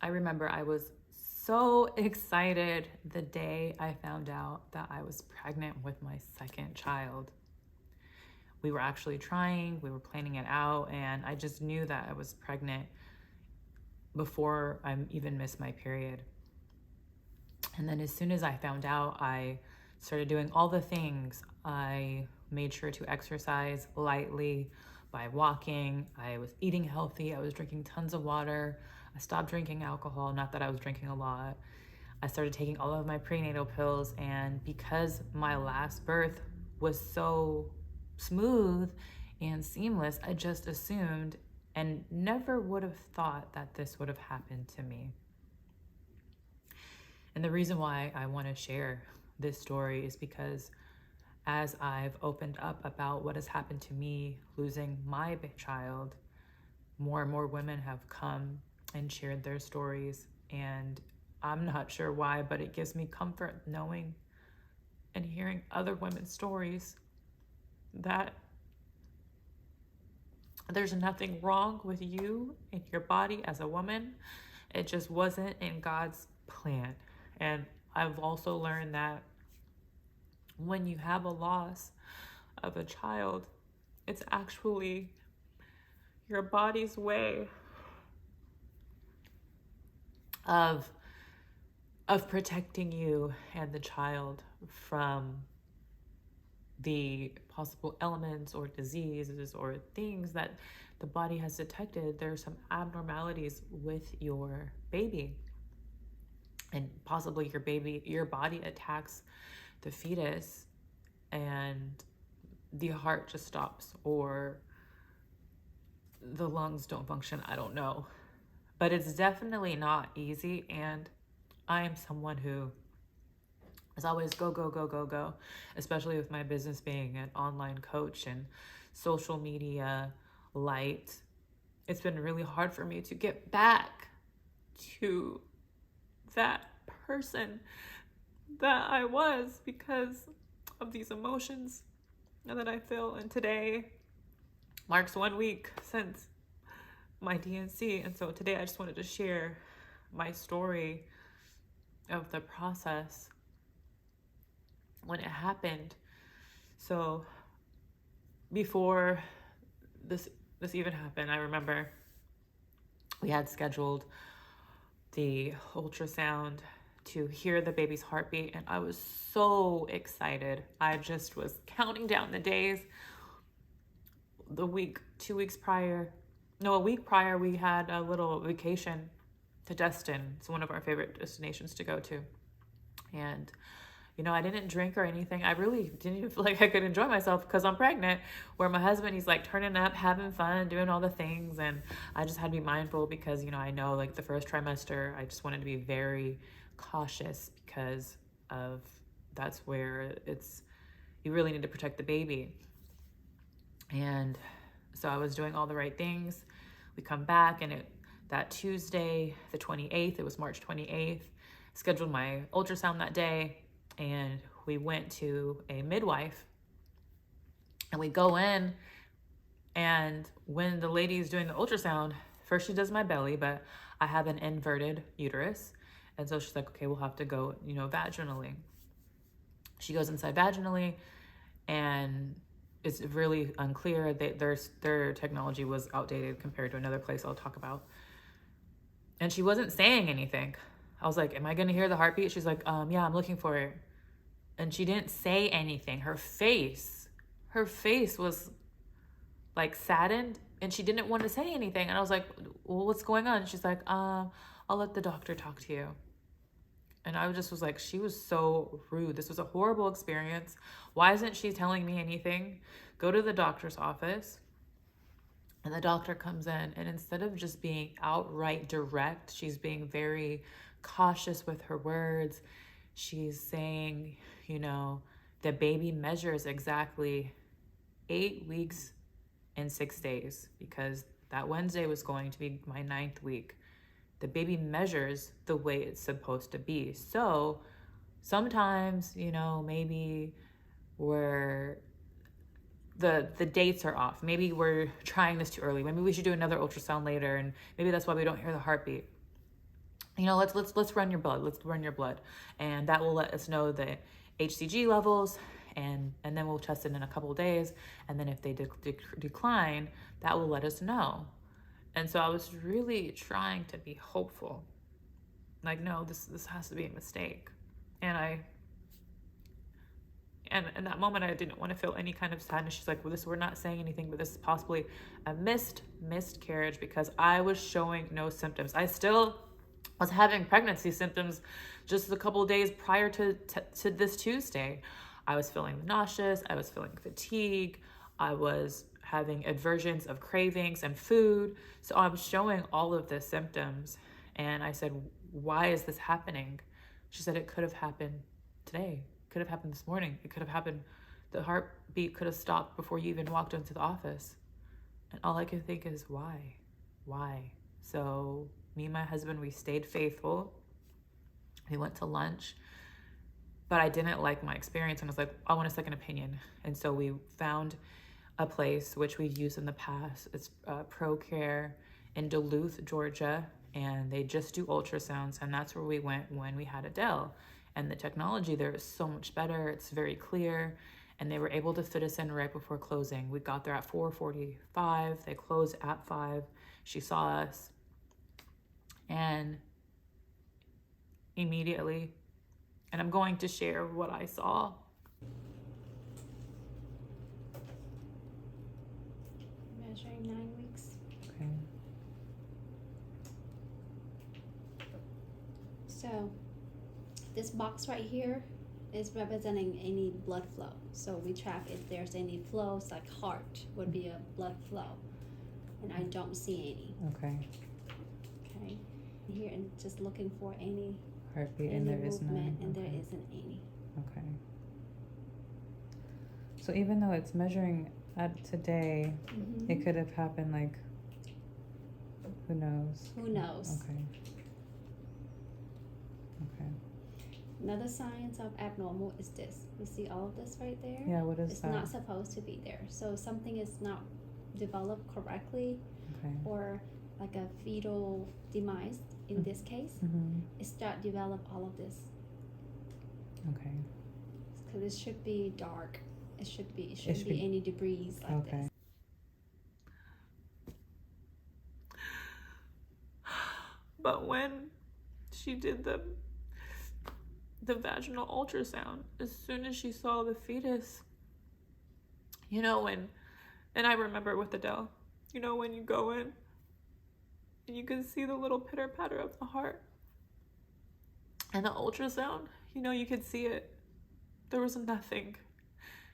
I remember I was so excited the day I found out that I was pregnant with my second child. We were actually trying, we were planning it out, and I just knew that I was pregnant before I even missed my period. And then as soon as I found out, I started doing all the things. I made sure to exercise lightly by walking. I was eating healthy. I was drinking tons of water. I stopped drinking alcohol, not that I was drinking a lot. I started taking all of my prenatal pills, and because my last birth was so smooth and seamless, I just assumed and never would have thought that this would have happened to me. And the reason why I want to share this story is because as I've opened up about what has happened to me losing my child, more and more women have come and shared their stories. And I'm not sure why, but it gives me comfort knowing and hearing other women's stories that there's nothing wrong with you and your body as a woman. It just wasn't in God's plan. And I've also learned that when you have a loss of a child, it's actually your body's way of protecting you and the child from the possible elements or diseases or things that the body has detected. There are some abnormalities with your baby, and possibly your body attacks the fetus and the heart just stops, or the lungs don't function. I don't know, but it's definitely not easy. And I am someone who is always go, go, go, go, go, especially with my business being an online coach and social media light. It's been really hard for me to get back to that person that I was because of these emotions that I feel. And today marks 1 week since my DNC. And so today I just wanted to share my story of the process when it happened. So before this even happened, I remember we had scheduled the ultrasound to hear the baby's heartbeat, and I was so excited. I just was counting down the days. A week prior, we had a little vacation to Destin. It's one of our favorite destinations to go to. And I didn't drink or anything. I really didn't even feel like I could enjoy myself because I'm pregnant, where my husband, he's like turning up, having fun, doing all the things. And I just had to be mindful because, I know like the first trimester, I just wanted to be very cautious because of that's where you really need to protect the baby. And so I was doing all the right things. We come back, and that Tuesday, the 28th, it was March 28th, scheduled my ultrasound that day. And we went to a midwife, and we go in, and when the lady is doing the ultrasound, first she does my belly, but I have an inverted uterus. And so she's like, okay, we'll have to go, vaginally. She goes inside vaginally, and it's really unclear. Their technology was outdated compared to another place I'll talk about. And she wasn't saying anything. I was like, am I going to hear the heartbeat? She's like, yeah, I'm looking for it. And she didn't say anything. Her face was like saddened, and she didn't want to say anything. And I was like, well, what's going on? And she's like, I'll let the doctor talk to you. And I just was like, she was so rude. This was a horrible experience. Why isn't she telling me anything? Go to the doctor's office. And the doctor comes in, and instead of just being outright direct, she's being very cautious with her words. She's saying, the baby measures exactly 8 weeks and 6 days, because that Wednesday was going to be my 9th week. The baby measures the way it's supposed to be. So sometimes, maybe the dates are off. Maybe we're trying this too early. Maybe we should do another ultrasound later, and maybe that's why we don't hear the heartbeat. let's run your blood. Let's run your blood. And that will let us know the HCG levels, and then we'll test it in a couple of days. And then if they decline, that will let us know. And so I was really trying to be hopeful. Like, no, this has to be a mistake. And in that moment, I didn't want to feel any kind of sadness. She's like, well, we're not saying anything, but this is possibly a miscarriage, because I was showing no symptoms. I still was having pregnancy symptoms just a couple of days prior to this Tuesday. I was feeling nauseous. I was feeling fatigue. I was having aversions of cravings and food. So I'm showing all of the symptoms. And I said, why is this happening? She said, it could have happened today. It could have happened this morning. It could have happened. The heartbeat could have stopped before you even walked into the office. And all I could think is, why? Why? So me and my husband, we stayed faithful. We went to lunch, but I didn't like my experience. And I was like, I want a second opinion. And so we found a place which we've used in the past. It's ProCare in Duluth, Georgia. And they just do ultrasounds. And that's where we went when we had Elle. And the technology there is so much better. It's very clear. And they were able to fit us in right before closing. We got there at 4:45. They closed at 5. She saw us. And immediately, and I'm going to share what I saw. Measuring 9 weeks. Okay. So this box right here is representing any blood flow. So we track if there's any flows, like heart would be a blood flow. And I don't see any. Okay. Okay. Here, and just looking for any Heartbeat, and there is none. and there isn't any. Okay. So even though it's measuring at today, it could have happened, like, who knows? Who knows? Okay. Okay. Another signs of abnormal is this. You see all of this right there? Yeah, what is it's that? It's not supposed to be there. So something is not developed correctly, okay. or like a fetal demise in this case, it start develop all of this. Okay. Because it should be dark. It shouldn't be any debris like this. But when she did the vaginal ultrasound, as soon as she saw the fetus, and I remember with Elle, when you go in and you can see the little pitter patter of the heart, and the ultrasound, you could see it. There was nothing.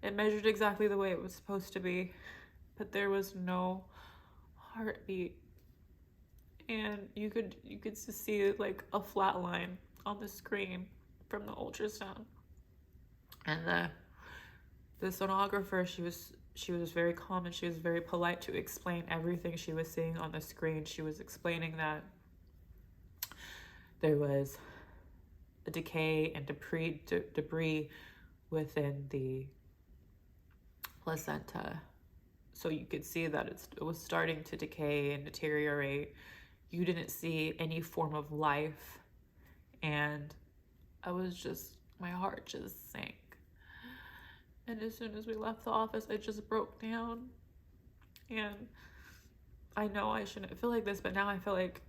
It measured exactly the way it was supposed to be, but there was no heartbeat. And you could just see like a flat line on the screen from the ultrasound. And the sonographer, she was very calm, and she was very polite to explain everything she was seeing on the screen. She was explaining that there was a decay and debris within the placenta. So you could see that it was starting to decay and deteriorate. You didn't see any form of life. And my heart just sank. And as soon as we left the office, I just broke down. And I know I shouldn't feel like this, but now I feel like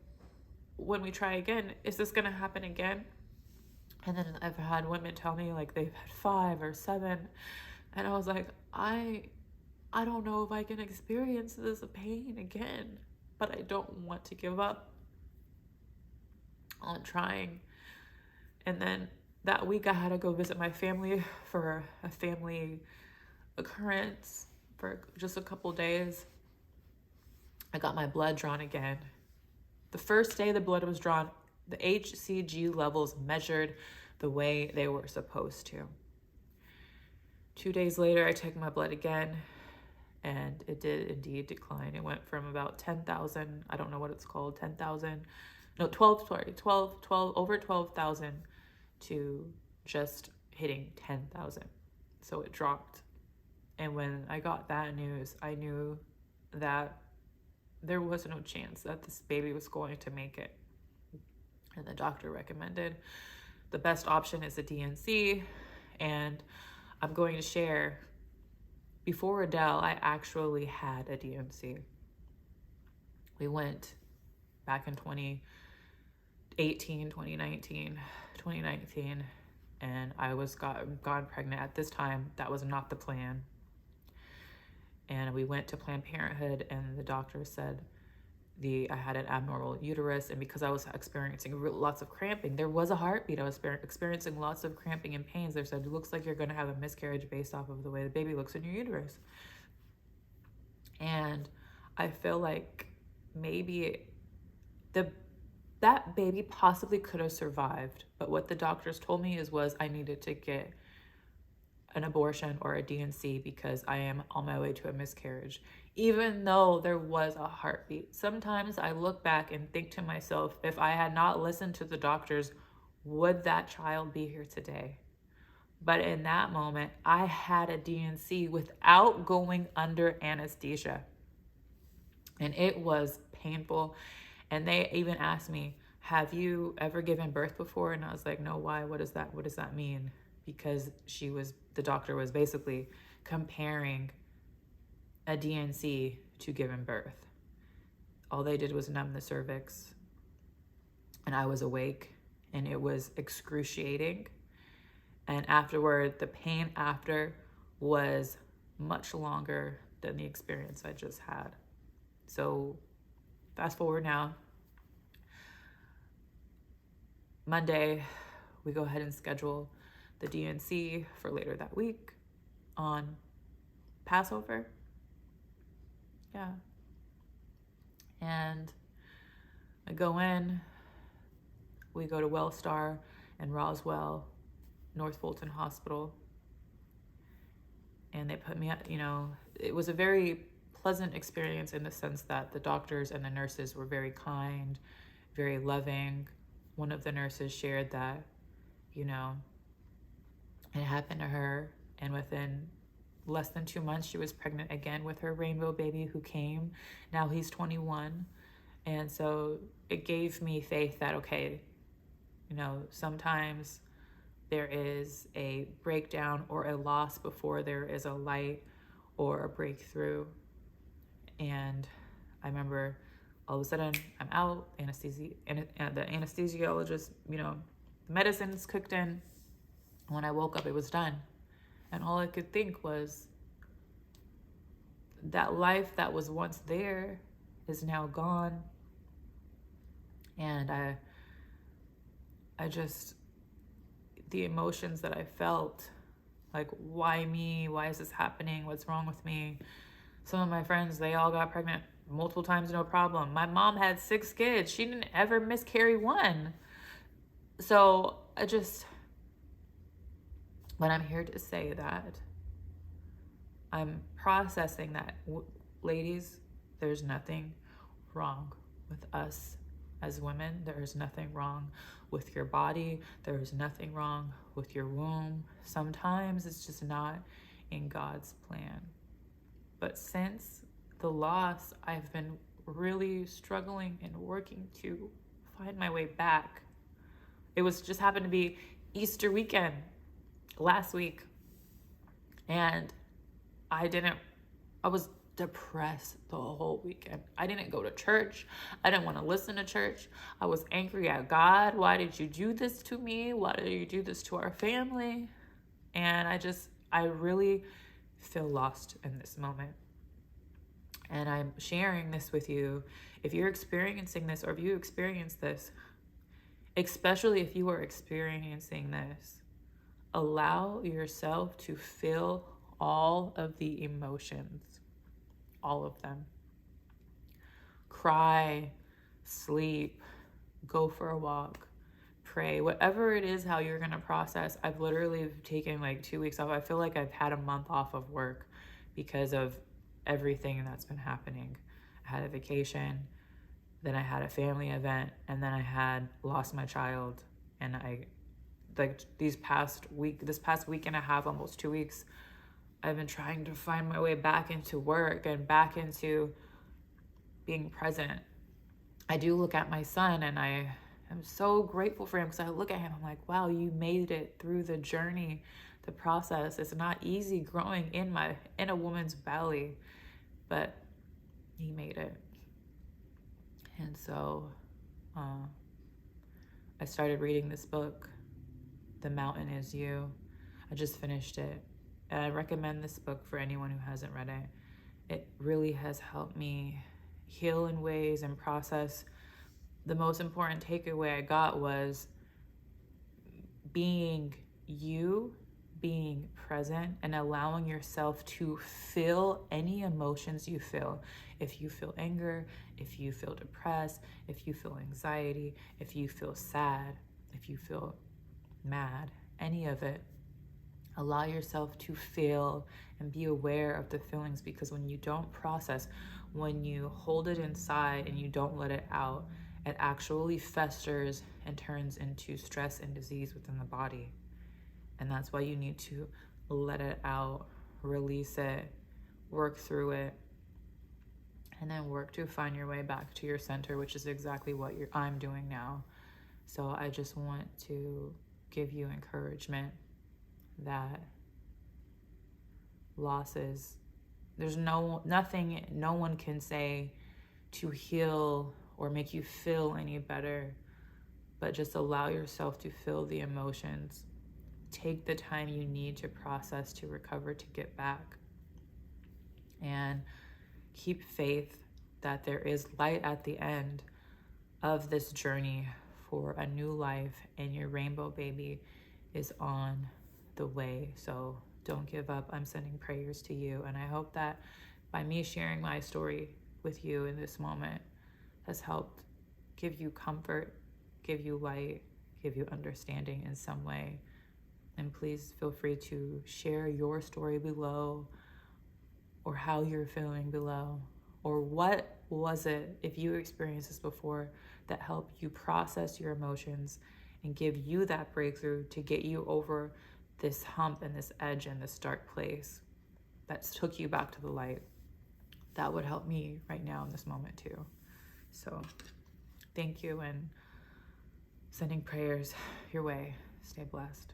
when we try again, is this going to happen again? And then I've had women tell me like they've had 5 or 7. And I was like, I don't know if I can experience this pain again, but I don't want to give up on trying. And then that week I had to go visit my family for a family occurrence for just a couple days. I got my blood drawn again. The first day the blood was drawn, the HCG levels measured the way they were supposed to. 2 days later, I took my blood again, and it did indeed decline. It went from about 10,000, I don't know what it's called, 10,000, no, 12, over 12,000 to just hitting 10,000. So it dropped. And when I got that news, I knew that there was no chance that this baby was going to make it. And the doctor recommended the best option is a DNC. And I'm going to share, before Elle, I actually had a DNC. We went back in 2018, 2019, and I was gotten pregnant. At this time, that was not the plan. And we went to Planned Parenthood, and the doctor said I had an abnormal uterus, and because I was experiencing lots of cramping, there was a heartbeat. I was experiencing lots of cramping and pains. They said, it looks like you're going to have a miscarriage based off of the way the baby looks in your uterus. And I feel like maybe that baby possibly could have survived, but what the doctors told me was I needed to get an abortion or a DNC because I am on my way to a miscarriage, even though there was a heartbeat. Sometimes I look back and think to myself, if I had not listened to the doctors, would that child be here today? But in that moment, I had a DNC without going under anesthesia. And it was painful. And they even asked me, have you ever given birth before? And I was like, no, why? What does that mean? Because the doctor was basically comparing a DNC to giving birth. All they did was numb the cervix, and I was awake, and it was excruciating. And afterward, the pain after was much longer than the experience I just had. So fast forward now. Monday, we go ahead and schedule the DNC for later that week on Passover. Yeah. And I go in, we go to Wellstar in Roswell, North Fulton Hospital. And they put me up, it was a very pleasant experience in the sense that the doctors and the nurses were very kind, very loving. One of the nurses shared that, it happened to her, and within less than 2 months, she was pregnant again with her rainbow baby who came. Now he's 21. And so it gave me faith that, okay, sometimes there is a breakdown or a loss before there is a light or a breakthrough. And I remember all of a sudden I'm out, the anesthesiologist, the medicine's cooked in. When I woke up, it was done. And all I could think was that life that was once there is now gone. And I just, the emotions that I felt, like, why me? Why is this happening? What's wrong with me? Some of my friends, they all got pregnant multiple times, no problem. My mom had 6 kids. She didn't ever miscarry one. So but I'm here to say that I'm processing that, ladies, there's nothing wrong with us as women. There is nothing wrong with your body. There is nothing wrong with your womb. Sometimes it's just not in God's plan. But since the loss, I've been really struggling and working to find my way back. It just happened to be Easter weekend last week, and I was depressed the whole weekend. I didn't go to church. I didn't want to listen to church. I was angry at God. Why did you do this to me? Why did you do this to our family? And I really feel lost in this moment. And I'm sharing this with you. If you're experiencing this, or if you experience this, especially if you are experiencing this, allow yourself to feel all of the emotions, all of them. Cry, sleep, go for a walk, pray, whatever it is, how you're going to process. I've literally taken like 2 weeks off. I feel like I've had a month off of work because of everything that's been happening. I had a vacation, then I had a family event, and then I had lost my child. And this past week and a half, almost 2 weeks, I've been trying to find my way back into work and back into being present. I do look at my son, and I'm so grateful for him because I look at him, I'm like, wow, you made it through the journey, the process. It's not easy growing in a woman's belly, but he made it. And so I started reading this book, The Mountain Is You. I just finished it. And I recommend this book for anyone who hasn't read it. It really has helped me heal in ways and process. The most important takeaway I got was being you, being present, and allowing yourself to feel any emotions you feel. If you feel anger, if you feel depressed, if you feel anxiety, if you feel sad, if you feel mad, any of it, allow yourself to feel and be aware of the feelings, because when you don't process, when you hold it inside and you don't let it out, it actually festers and turns into stress and disease within the body. And that's why you need to let it out, release it, work through it, and then work to find your way back to your center, which is exactly what I'm doing now. So I just want to give you encouragement that losses, there's nothing no one can say to heal or make you feel any better, but just allow yourself to feel the emotions. Take the time you need to process, to recover, to get back, and keep faith that there is light at the end of this journey for a new life, and your rainbow baby is on the way. So don't give up. I'm sending prayers to you, and I hope that by me sharing my story with you in this moment has helped give you comfort, give you light, give you understanding in some way. And please feel free to share your story below, or how you're feeling below, or what was it, if you experienced this before, that helped you process your emotions and give you that breakthrough to get you over this hump and this edge and this dark place that took you back to the light. That would help me right now in this moment too. So thank you, and sending prayers your way. Stay blessed.